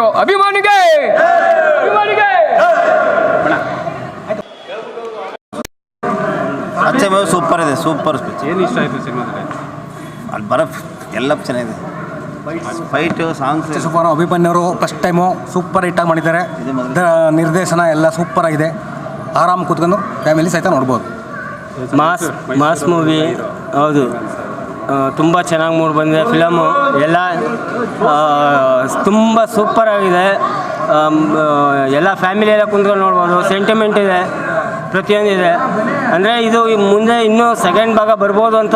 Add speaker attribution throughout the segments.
Speaker 1: ಆಯಿತು. ಅಭಿಮಾನಿಗೆ ಅಭಿಮಾನಿಗೆ
Speaker 2: ಅಚ್ಚೆ ಮೂವಿ ಸೂಪರ್ ಇದೆ, ಸೂಪರ್ ಸ್ಪೀಚ್.
Speaker 3: ಏನು ಇಷ್ಟ ಆಯಿತು ಸಿನಿಮಾದಲ್ಲಿ?
Speaker 2: ಅಲ್ಲಿ ಬರೋ ಎಲ್ಲ ಚೆನ್ನಾಗಿದೆ, ಫೈಟು ಸಾಂಗ್ಸ್
Speaker 4: ಸೂಪರ್. ಅಭಿಮನ್ಯವರು ಫಸ್ಟ್ ಟೈಮು ಸೂಪರ್ ಹಿಟ್ಟಾಗಿ ಮಾಡಿದ್ದಾರೆ. ನಿರ್ದೇಶನ ಎಲ್ಲ ಸೂಪರ್ ಆಗಿದೆ. ಆರಾಮ್ ಕೂತ್ಕೊಂಡು ಫ್ಯಾಮಿಲಿ ಸಹಿತ ನೋಡ್ಬೋದು.
Speaker 5: ಮಾಸ್ ಮೂವಿ ಹೌದು, ತುಂಬ ಚೆನ್ನಾಗಿ ಮೂಡಿ ಬಂದಿದೆ ಫಿಲಮು. ಎಲ್ಲ ತುಂಬ ಸೂಪರ್ ಆಗಿದೆ. ಎಲ್ಲ ಫ್ಯಾಮಿಲಿ ಎಲ್ಲ ಕುಂತ್ಕೊಂಡು ನೋಡ್ಬೋದು. ಸೆಂಟಿಮೆಂಟ್ ಇದೆ, ಪ್ರತಿಯೊಂದಿದೆ. ಅಂದರೆ ಇದು ಮುಂದೆ ಇನ್ನೂ ಸೆಕೆಂಡ್ ಭಾಗ ಬರ್ಬೋದು ಅಂತ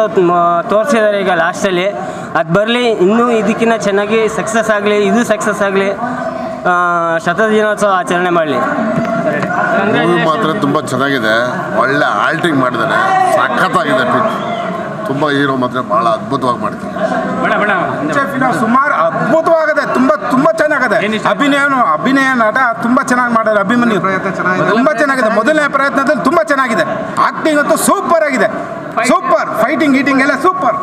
Speaker 5: ತೋರಿಸಿದ್ದಾರೆ ಈಗ ಲಾಸ್ಟಲ್ಲಿ. ಅದು ಬರಲಿ, ಇನ್ನೂ ಇದಕ್ಕಿಂತ ಚೆನ್ನಾಗಿ ಸಕ್ಸಸ್ ಆಗಲಿ, ಇದು ಸಕ್ಸಸ್ ಆಗಲಿ, ಶತದಿನೋತ್ಸವ ಆಚರಣೆ ಮಾಡಲಿ.
Speaker 6: ಮೂವಿ ಮಾತ್ರ ತುಂಬ ಚೆನ್ನಾಗಿದೆ, ಒಳ್ಳೆ ಆಲ್ಟಿಂಗ್ ಮಾಡಿದ್ದಾನೆ, ಸಖತ್ತಾಗಿದೆ ಪಿಚ್. ತುಂಬ ಹೀರೋ ಮಾತ್ರ ಭಾಳ ಅದ್ಭುತವಾಗಿ ಮಾಡ್ತಾರೆ.
Speaker 7: ಸುಮಾರು ಅದ್ಭುತವಾಗಿದೆ, ತುಂಬ ಚೆನ್ನಾಗಿದೆ. ಅಭಿನಯ ನಟ ತುಂಬ ಚೆನ್ನಾಗಿ ಮಾಡಿದ್ದಾರೆ. ಅಭಿಮನ್ಯು ತುಂಬ ಚೆನ್ನಾಗಿದೆ. ಮೊದಲನೇ ಪ್ರಯತ್ನದಲ್ಲಿ ತುಂಬ ಚೆನ್ನಾಗಿದೆ. ಆಕ್ಟಿಂಗ್ ಅಂತೂ ಸೂಪರ್ ಆಗಿದೆ, ಸೂಪರ್. ಫೈಟಿಂಗ್ ಗೀಟಿಂಗ್ ಎಲ್ಲ ಸೂಪರ್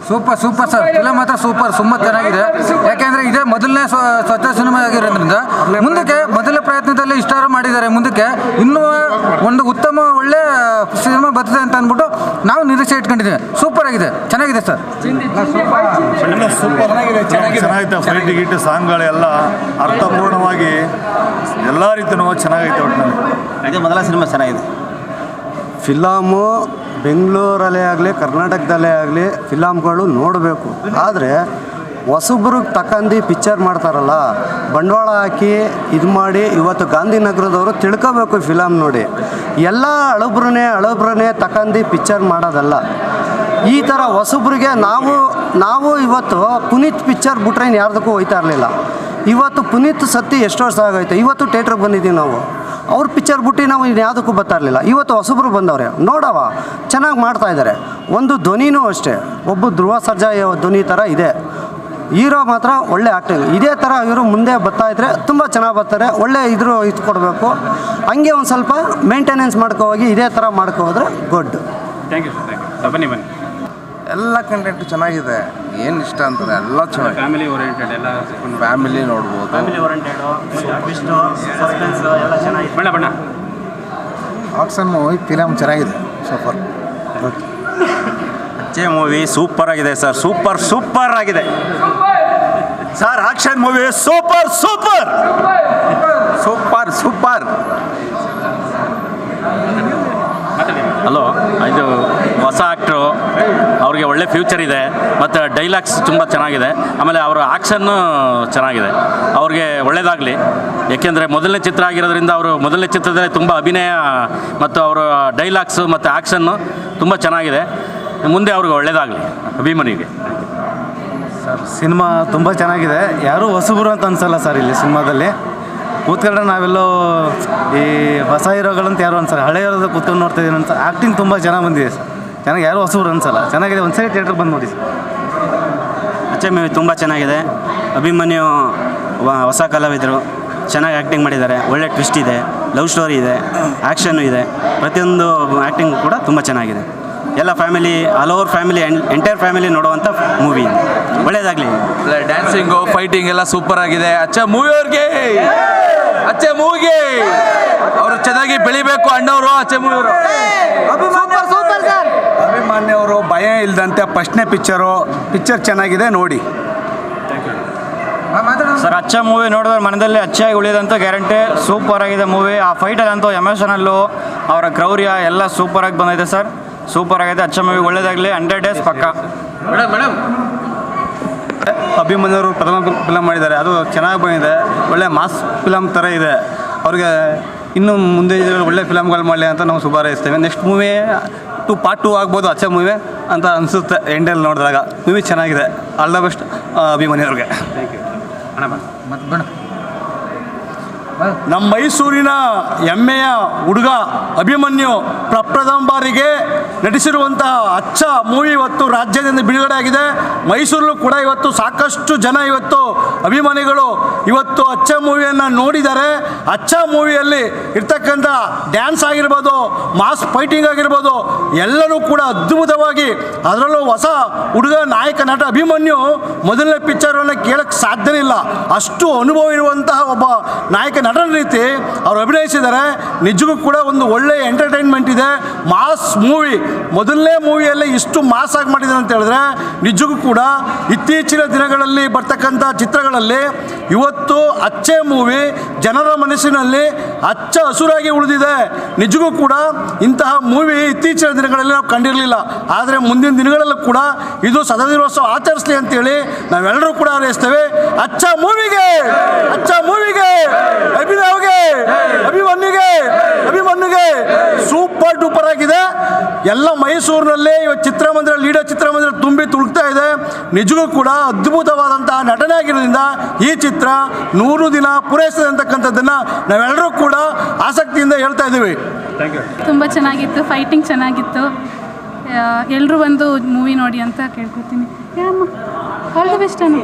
Speaker 4: ಸರ್. ಫಿಲಮ್ ಮಾತ್ರ ಸೂಪರ್, ತುಂಬ ಚೆನ್ನಾಗಿದೆ. ಯಾಕೆಂದರೆ ಇದೇ ಮೊದಲನೇ ಸ್ವಚ್ಛ ಸಿನಿಮಾ ಆಗಿರೋದ್ರಿಂದ ಮುಂದಕ್ಕೆ ಮೊದಲ ಪ್ರಯತ್ನದಲ್ಲಿ ಇಷ್ಟಾರ ಮಾಡಿದ್ದಾರೆ. ಮುಂದಕ್ಕೆ ಇನ್ನೂ ಒಂದು ಉತ್ತಮ ಒಳ್ಳೆ ಸಿನಿಮಾ ಬರ್ತದೆ ಅಂತ ಅಂದ್ಬಿಟ್ಟು ನಾವು ನಿರೀಕ್ಷೆ ಇಟ್ಕೊಂಡಿದ್ದೀವಿ. ಸೂಪರ್ ಆಗಿದೆ, ಚೆನ್ನಾಗಿದೆ ಸರ್.
Speaker 8: ಸೂಪರ್ ಚೆನ್ನಾಗಿದೆ. ಫೈಟ್ ಗೀಟ್ ಸಾಂಗ್ಗಳೆಲ್ಲ ಅರ್ಥಪೂರ್ಣವಾಗಿ ಎಲ್ಲ ರೀತಿಯೂ ಚೆನ್ನಾಗೈತೆ. ಒಟ್ಟಿನಲ್ಲಿ
Speaker 2: ಇದೇ ಮೊದಲ ಸಿನಿಮಾ ಚೆನ್ನಾಗಿದೆ.
Speaker 9: ಫಿಲಮು ಬೆಂಗಳೂರಲ್ಲೇ ಆಗಲಿ ಕರ್ನಾಟಕದಲ್ಲೇ ಆಗಲಿ ಫಿಲಮ್ಗಳು ನೋಡಬೇಕು. ಆದರೆ ಹೊಸಬ್ರಿಗೆ ತಕ್ಕಂದು ಪಿಕ್ಚರ್ ಮಾಡ್ತಾರಲ್ಲ, ಬಂಡವಾಳ ಹಾಕಿ ಇದು ಮಾಡಿ ಇವತ್ತು ಗಾಂಧಿನಗರದವರು ತಿಳ್ಕೋಬೇಕು ಫಿಲಮ್ ನೋಡಿ. ಎಲ್ಲ ಹಳಬ್ರನ್ನೇ ತಕ್ಕಂದು ಪಿಕ್ಚರ್ ಮಾಡೋದಲ್ಲ. ಈ ಥರ ಹೊಸಬ್ರಿಗೆ ನಾವು ಇವತ್ತು ಪುನೀತ್ ಪಿಕ್ಚರ್ ಬಿಟ್ರೆ ಇನ್ನು ಯಾರ್ದಕ್ಕೂ ಹೋಯ್ತಾ ಇರಲಿಲ್ಲ. ಇವತ್ತು ಪುನೀತ್ ಸತ್ತಿ ಎಷ್ಟು ವರ್ಷ ಆಗೈತೆ. ಇವತ್ತು ಥಿಯೇಟ್ರಿಗೆ ಬಂದಿದ್ದೀವಿ ನಾವು. ಅವ್ರ ಪಿಕ್ಚರ್ ಬಿಟ್ಟು ನಾವು ಯಾವುದಕ್ಕೂ ಬರ್ತಾ ಇರಲಿಲ್ಲ. ಇವತ್ತು ಹೊಸಬ್ರು ಬಂದವ್ರೆ, ನೋಡವ ಚೆನ್ನಾಗಿ ಮಾಡ್ತಾಯಿದ್ದಾರೆ. ಒಂದು ಧ್ವನಿನೂ ಅಷ್ಟೇ, ಒಬ್ಬ ಧ್ರುವ ಸರ್ಜಾ ಧ್ವನಿ ಥರ ಇದೆ. ಹೀರೋ ಮಾತ್ರ ಒಳ್ಳೆ ಆ್ಯಕ್ಟಿಂಗ್. ಇದೇ ಥರ ಇವರು ಮುಂದೆ ಬರ್ತಾಯಿದ್ರೆ ತುಂಬ ಚೆನ್ನಾಗಿ ಬರ್ತಾರೆ. ಒಳ್ಳೆ ಇದು ಕೊಡಬೇಕು. ಹಂಗೆ ಒಂದು ಸ್ವಲ್ಪ ಮೇಂಟೆನೆನ್ಸ್ ಮಾಡ್ಕೋಗಿ ಇದೇ ಥರ ಮಾಡ್ಕೋದ್ರೆ ಗುಡ್.
Speaker 3: Thank you sir. ಬನ್ನಿ
Speaker 7: ಎಲ್ಲ ಕಂಟೆಂಟ್ ಚೆನ್ನಾಗಿದೆ. ಏನು ಇಷ್ಟ ಅಂತಾರೆ ಎಲ್ಲ ಚೆನ್ನಾಗಿ.
Speaker 3: ಫ್ಯಾಮಿಲಿ ಓರಿಯೆಂಟೆಡ್ ಎಲ್ಲ
Speaker 7: ಫ್ಯಾಮಿಲಿ ನೋಡ್ಬೋದು.
Speaker 5: ಫ್ಯಾಮಿಲಿ ಓರಿಯೆಂಟೆಡು, ಸಸ್ಪೆನ್ಸ್ ಎಲ್ಲ ಚೆನ್ನಾಗಿದೆ.
Speaker 3: ಬಣ್ಣ
Speaker 7: ಆಕ್ಷನ್ ಮೂವಿ ಫಿಲಮ್ ಚೆನ್ನಾಗಿದೆ, ಸೂಪರ್.
Speaker 2: ಅಚ್ಚೆ ಮೂವಿ ಸೂಪರ್ ಆಗಿದೆ ಸರ್, ಸೂಪರ್ ಆಗಿದೆ sir. Action movie super.
Speaker 10: Hello, ಇದು ಹೊಸ ಆ್ಯಕ್ಟ್ರು, ಅವ್ರಿಗೆ ಒಳ್ಳೆ ಫ್ಯೂಚರ್ ಇದೆ ಮತ್ತು ಡೈಲಾಗ್ಸ್ ತುಂಬ ಚೆನ್ನಾಗಿದೆ. ಆಮೇಲೆ ಅವರ ಆ್ಯಕ್ಷನ್ನು ಚೆನ್ನಾಗಿದೆ. ಅವ್ರಿಗೆ ಒಳ್ಳೆಯದಾಗಲಿ. ಏಕೆಂದರೆ ಮೊದಲನೇ ಚಿತ್ರ ಆಗಿರೋದ್ರಿಂದ ಅವರು ಮೊದಲನೇ ಚಿತ್ರದಲ್ಲೇ ತುಂಬ ಅಭಿನಯ ಮತ್ತು ಅವರ ಡೈಲಾಗ್ಸು ಮತ್ತು ಆ್ಯಕ್ಷನ್ನು ತುಂಬ ಚೆನ್ನಾಗಿದೆ. ಮುಂದೆ ಅವ್ರಿಗೆ ಒಳ್ಳೆಯದಾಗಲಿ, ಅಭಿಮನ್ಯುಗೆ.
Speaker 9: ಸರ್ ಸಿನಿಮಾ ತುಂಬ ಚೆನ್ನಾಗಿದೆ. ಯಾರೂ ಹೊಸಬರು ಅಂತ ಅನ್ಸಲ್ಲ ಸರ್. ಇಲ್ಲಿ ಸಿನಿಮಾದಲ್ಲಿ ಕೂತ್ಕೊಂಡ್ರೆ ನಾವೆಲ್ಲೋ ಈ ಹೊಸ ಹೀರೋಗಳಂತ ಯಾರು ಅನ್ಸಲ್ಲ, ಹಳೆ ಹೀರೋದ ಕೂತ್ಕೊಂಡು ನೋಡ್ತಾಯಿದ್ದೀನಿ ಅಂತ. ಆ್ಯಕ್ಟಿಂಗ್ ತುಂಬ ಚೆನ್ನಾಗಿ ಬಂದಿದೆ ಸರ್. ಚೆನ್ನಾಗಿ ಯಾರೂ ಹೊಸಬ್ರು ಅನ್ಸಲ್ಲ, ಚೆನ್ನಾಗಿದೆ. ಒಂದ್ಸರಿ ಥಿಯೇಟ್ರಿಗೆ ಬಂದು ನೋಡಿ ಸರ್.
Speaker 5: ಅಚ್ಚೆ ಮೂವಿ ತುಂಬ ಚೆನ್ನಾಗಿದೆ. ಅಭಿಮನ್ಯು ಹೊಸ ಕಲಾವಿದರು, ಚೆನ್ನಾಗಿ ಆ್ಯಕ್ಟಿಂಗ್ ಮಾಡಿದ್ದಾರೆ. ಒಳ್ಳೆ ಟ್ವಿಸ್ಟ್ ಇದೆ, ಲವ್ ಸ್ಟೋರಿ ಇದೆ, ಆ್ಯಕ್ಷನ್ನು ಇದೆ. ಪ್ರತಿಯೊಂದು ಆ್ಯಕ್ಟಿಂಗ್ ಕೂಡ ತುಂಬ ಚೆನ್ನಾಗಿದೆ. ಎಲ್ಲ family, all over family, entire family ನೋಡುವಂಥ ಮೂವಿ. ಒಳ್ಳೆಯದಾಗಲಿ.
Speaker 1: ಡ್ಯಾನ್ಸಿಂಗು, ಫೈಟಿಂಗ್ ಎಲ್ಲ ಸೂಪರ್ ಆಗಿದೆ. ಅಚ್ಚೆ ಮೂವಿಯವ್ರಿಗೆ, ಅಚ್ಚೆ ಮೂವಿಗೆ ಅವರು ಚೆನ್ನಾಗಿ ಬೆಳಿಬೇಕು ಅಣ್ಣವರು. ಅಚ್ಚೆ ಮೂವಿಯವರು
Speaker 7: ಅಭಿಮಾನ್ಯವರು ಭಯ ಇಲ್ಲದಂತೆ ಫಸ್ಟ್ನೇ ಪಿಕ್ಚರ್ ಚೆನ್ನಾಗಿದೆ, ನೋಡಿ.
Speaker 5: ಸರ್ ಅಚ್ಚ ಮೂವಿ ನೋಡಿದ್ರೆ ಮನದಲ್ಲಿ ಅಚ್ಚಾಗಿ ಉಳಿಯೋದಂತ ಗ್ಯಾರಂಟಿ. ಸೂಪರ್ ಆಗಿದೆ ಮೂವಿ. ಆ ಫೈಟಲ್ಲಂತೂ ಎಮೋಷನಲ್ಲು, ಅವರ ಕ್ರೌರ್ಯ ಎಲ್ಲ ಸೂಪರಾಗಿ ಬಂದಿದೆ ಸರ್. ಸೂಪರ್ ಆಗಿದೆ. ಅಚ್ಚ ಮೂವಿ ಒಳ್ಳೆಯದಾಗಲಿ. 100 days ಪಕ್ಕ.
Speaker 9: ಅಭಿಮನ್ಯವರು ಪ್ರಥಮ ಫಿಲಮ್ ಮಾಡಿದ್ದಾರೆ, ಅದು ಚೆನ್ನಾಗಿ ಬಂದಿದೆ. ಒಳ್ಳೆ ಮಾಸ್ ಫಿಲಮ್ ಥರ ಇದೆ. ಅವ್ರಿಗೆ ಇನ್ನು ಮುಂದೆ ಒಳ್ಳೆ ಫಿಲಮ್ಗಳು ಮಾಡಲಿ ಅಂತ ನಾವು ಶುಭಾರೈಸ್ತೇವೆ. ನೆಕ್ಸ್ಟ್ ಮೂವಿ ಪಾರ್ಟ್ 2 ಆಗ್ಬೋದು ಅಚ್ಚ ಮೂವಿ ಅಂತ ಅನಿಸುತ್ತೆ ಎಂಡಲ್ಲಿ ನೋಡಿದಾಗ. ಮೂವಿ ಚೆನ್ನಾಗಿದೆ. ಆಲ್ ದ ಬೆಸ್ಟ್ ಅಭಿಮನ್ಯವ್ರಿಗೆ.
Speaker 3: Thank you.
Speaker 8: ನಮ್ಮ ಮೈಸೂರಿನ ಹೆಮ್ಮೆಯ ಹುಡುಗ ಅಭಿಮನ್ಯು ಪ್ರಪ್ರಥಮ ಬಾರಿಗೆ ನಟಿಸಿರುವಂತಹ ಅಚ್ಚ ಮೂವಿ ಇವತ್ತು ರಾಜ್ಯದಿಂದ ಬಿಡುಗಡೆ ಆಗಿದೆ. ಮೈಸೂರಲ್ಲೂ ಕೂಡ ಇವತ್ತು ಸಾಕಷ್ಟು ಜನ ಇವತ್ತು ಅಭಿಮಾನಿಗಳು ಇವತ್ತು ಅಚ್ಚ ಮೂವಿಯನ್ನು ನೋಡಿದ್ದಾರೆ. ಅಚ್ಚ ಮೂವಿಯಲ್ಲಿ ಇರ್ತಕ್ಕಂಥ ಡ್ಯಾನ್ಸ್ ಆಗಿರ್ಬೋದು, ಮಾಸ್ ಫೈಟಿಂಗ್ ಆಗಿರ್ಬೋದು, ಎಲ್ಲನೂ ಕೂಡ ಅದ್ಭುತವಾಗಿ, ಅದರಲ್ಲೂ ಹೊಸ ಹುಡುಗ ನಾಯಕ ನಟ ಅಭಿಮನ್ಯು ಮೊದಲನೇ ಪಿಕ್ಚರನ್ನು ಕೇಳಕ್ಕೆ ಸಾಧ್ಯನೇ ಇಲ್ಲ. ಅಷ್ಟು ಅನುಭವ ಇರುವಂತಹ ಒಬ್ಬ ನಾಯಕ ನಟನ ರೀತಿ ಅವರು ಅಭಿನಯಿಸಿದ್ದಾರೆ. ನಿಜಕ್ಕೂ ಕೂಡ ಒಂದು ಒಳ್ಳೆಯ ಎಂಟರ್ಟೈನ್ಮೆಂಟ್ ಇದೆ. ಮಾಸ್ ಮೂವಿ, ಮೊದಲನೇ ಮೂವಿಯಲ್ಲೇ ಇಷ್ಟು ಮಾಸ್ ಆಗಿ ಮಾಡಿದ್ದಾರೆ ಅಂತ ಹೇಳಿದ್ರೆ ನಿಜಕ್ಕೂ ಕೂಡ ಇತ್ತೀಚಿನ ದಿನಗಳಲ್ಲಿ ಬರ್ತಕ್ಕಂಥ ಚಿತ್ರಗಳಲ್ಲಿ ಇವತ್ತು ಅಚ್ಚೆ ಮೂವಿ ಜನರ ಮನಸ್ಸಿನಲ್ಲಿ ಅಚ್ಚ ಹಸುರಾಗಿ ಉಳಿದಿದೆ. ನಿಜಕ್ಕೂ ಕೂಡ ಇಂತಹ ಮೂವಿ ಇತ್ತೀಚಿನ ದಿನಗಳಲ್ಲಿ ನಾವು ಕಂಡಿರಲಿಲ್ಲ. ಆದರೆ ಮುಂದಿನ ದಿನಗಳಲ್ಲೂ ಕೂಡ ಇದು ಸದದಿನೋತ್ಸವ ಆಚರಿಸಲಿ ಅಂತೇಳಿ ನಾವೆಲ್ಲರೂ ಕೂಡ ಹಾರೈಸ್ತೇವೆ. ಅಚ್ಚ ಮೂವಿಗೆ, ಅಚ್ಚ ಮೂವಿಗೆ, ಅಭಿನವ್ಗೆ, ಅಭಿಮನ್ಯುಗೆ ಸೂಪರ್ ಡೂಪರ್ ಆಗಿದೆ. ಎಲ್ಲ ಮೈಸೂರಿನಲ್ಲಿ ಇವತ್ತು ಚಿತ್ರಮಂದಿರ, ಲೀಡರ್ ಚಿತ್ರಮಂದಿರ ತುಂಬಿ ತುಳುಕ್ತಾ ಇದೆ. ನಿಜಕ್ಕೂ ಕೂಡ ಅದ್ಭುತವಾದಂತಹ ನಟನೆ ಆಗಿರೋದ್ರಿಂದ ಈ ಚಿತ್ರ 100 ದಿನ ಪೂರೈಸಿದೆ ಅಂತಕ್ಕಂಥದ್ದನ್ನು ನಾವೆಲ್ಲರೂ ಕೂಡ ಆಸಕ್ತಿಯಿಂದ ಹೇಳ್ತಾ ಇದ್ದೀವಿ.
Speaker 11: ತುಂಬ ಚೆನ್ನಾಗಿತ್ತು, ಫೈಟಿಂಗ್ ಚೆನ್ನಾಗಿತ್ತು. ಎಲ್ಲರೂ ಬಂದು ಮೂವಿ ನೋಡಿ ಅಂತ ಕೇಳ್ಕೊತೀನಿ. ಆಲ್ ದ ಬೆಸ್ಟ್ ಅನ್ನು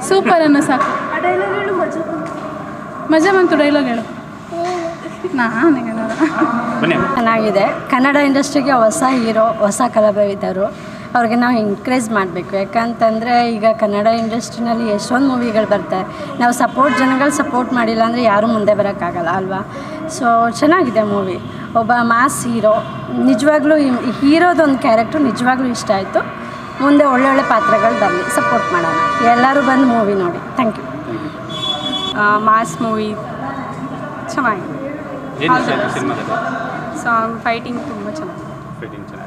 Speaker 11: ಸೂಪರ್ ಅನ್ನು ಸಾಕು. ಮಜಾ ಬಂತು ಡೈಲಾಗ್ ಹೇಳು.
Speaker 12: ಚೆನ್ನಾಗಿದೆ. ಕನ್ನಡ ಇಂಡಸ್ಟ್ರಿಗೆ ಹೊಸ ಹೀರೋ, ಹೊಸ ಕಲಾವಿದರು, ಅವ್ರಿಗೆ ನಾವು ಎಂಕರೇಜ್ ಮಾಡಬೇಕು. ಯಾಕಂತಂದರೆ ಈಗ ಕನ್ನಡ ಇಂಡಸ್ಟ್ರಿನಲ್ಲಿ ಎಷ್ಟೊಂದು ಮೂವಿಗಳು ಬರ್ತಾರೆ. ನಾವು ಜನಗಳು ಸಪೋರ್ಟ್ ಮಾಡಿಲ್ಲ ಅಂದರೆ ಯಾರೂ ಮುಂದೆ ಬರೋಕ್ಕಾಗಲ್ಲ ಅಲ್ವಾ. ಸೊ ಚೆನ್ನಾಗಿದೆ ಮೂವಿ. ಒಬ್ಬ ಮಾಸ್ ಹೀರೋ, ನಿಜವಾಗ್ಲೂ ಹೀರೋದೊಂದು ಕ್ಯಾರೆಕ್ಟ್ರು ನಿಜವಾಗ್ಲೂ ಇಷ್ಟ ಆಯಿತು. ಮುಂದೆ ಒಳ್ಳೊಳ್ಳೆ ಪಾತ್ರಗಳು ಬರಲಿ, ಸಪೋರ್ಟ್ ಮಾಡೋಣ. ಎಲ್ಲರೂ ಬಂದು ಮೂವಿ ನೋಡಿ. Thank you.
Speaker 11: ಮಾಸ್ ಮೂವಿ ಚೆನ್ನಾಗಿದೆ.
Speaker 3: ಏನು ಸಿನಿಮಾದಲ್ಲಿ
Speaker 11: ಸಾಂಗ್ ಫೈಟಿಂಗ್ ತುಂಬ ಚೆನ್ನಾಗಿದೆ.
Speaker 3: ಫೈಟಿಂಗ್ ಚೆನ್ನಾಗಿದೆ.